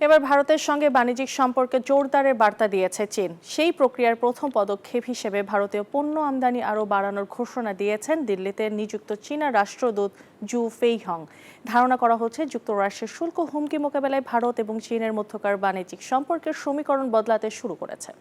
এবার ভারতের সঙ্গে বাণিজ্যিক সম্পর্কে জোরদারের বার্তা দিয়েছে চীন। সেই প্রক্রিয়ার প্রথম পদক্ষেপ হিসেবে ভারতীয় পণ্য আমদানি আরও বাড়ানোর ঘোষণা দিয়েছেন দিল্লিতে নিযুক্ত চীনা রাষ্ট্রদূত জু ফেইহং। ধারণা করা হচ্ছে যুক্তরাষ্ট্রের শুল্ক হুমকি মোকাবেলায় ভারত এবং চীনের মধ্যকার বাণিজ্যিক সম্পর্কের সমীকরণ বদলাতে শুরু করেছে।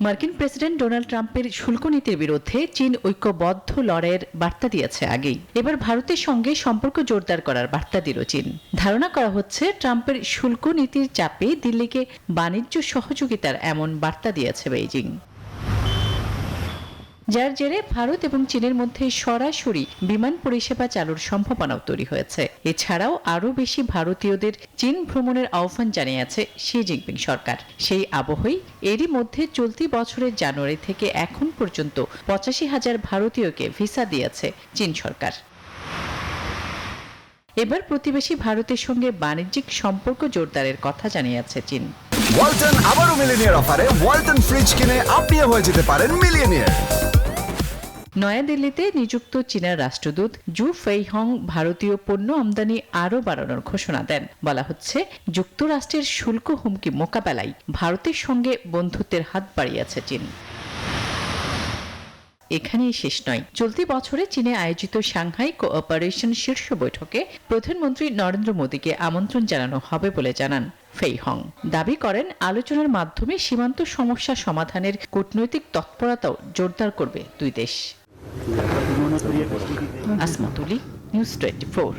মার্কিন প্রেসিডেন্ট ডোনাল্ড ট্রাম্পের শুল্ক নীতির বিরুদ্ধে চীন ঐক্যবদ্ধ লড়াইয়ের বার্তা দিয়েছে আগেই। এবার ভারতের সঙ্গে সম্পর্ক জোরদার করার বার্তা দিল চীন। ধারণা করা হচ্ছে ট্রাম্পের শুল্ক নীতির চাপে দিল্লিকে বাণিজ্য সহযোগিতার এমন বার্তা দিয়েছে বেইজিং, যার জেরে ভারত এবং চীনের মধ্যে সরাসরি বিমান পরিষেবা চালুর সম্ভাবনাও তৈরি হয়েছে। এছাড়াও আরও বেশি ভারতীয়দের চীন ভ্রমণের আহ্বান জানিয়েছে শি জিনপিং সরকার। সেই আবহেই এরই মধ্যে চলতি বছরের জানুয়ারি থেকে এখন পর্যন্ত ৮৫,০০০ ভারতীয়কে ভিসা দিয়েছে চীন সরকার। এবার প্রতিবেশী ভারতের সঙ্গে বাণিজ্যিক সম্পর্ক জোরদারের কথা জানিয়েছে চীন। ওয়ালটন আবারও মিলিয়নিয়ার অফারে ওয়ালটন ফ্রিজ কিনে আপনিও হয়ে যেতে পারেন মিলিয়নিয়ার। নয়াদিল্লিতে নিযুক্ত চীনের রাষ্ট্রদূত জু ফেইহং ভারতীয় পণ্য আমদানি আরও বাড়ানোর ঘোষণা দেন। বলা হচ্ছে, যুক্তরাষ্ট্রের শুল্ক হুমকি মোকাবেলায় ভারতের সঙ্গে বন্ধুত্বের হাত বাড়িয়েছে চীন। এখানেই শেষ নয়। চলতি বছরে চীনে আয়োজিত সাংহাই কোঅপারেশন শীর্ষ বৈঠকে প্রধানমন্ত্রী নরেন্দ্র মোদীকে আমন্ত্রণ জানানো হবে বলে জানান ফেইহং। দাবি করেন, আলোচনার মাধ্যমে সীমান্ত সমস্যা সমাধানের কূটনৈতিক তৎপরতাও জোরদার করবে দুই দেশ। আসমা তুলি, নিউজ 24।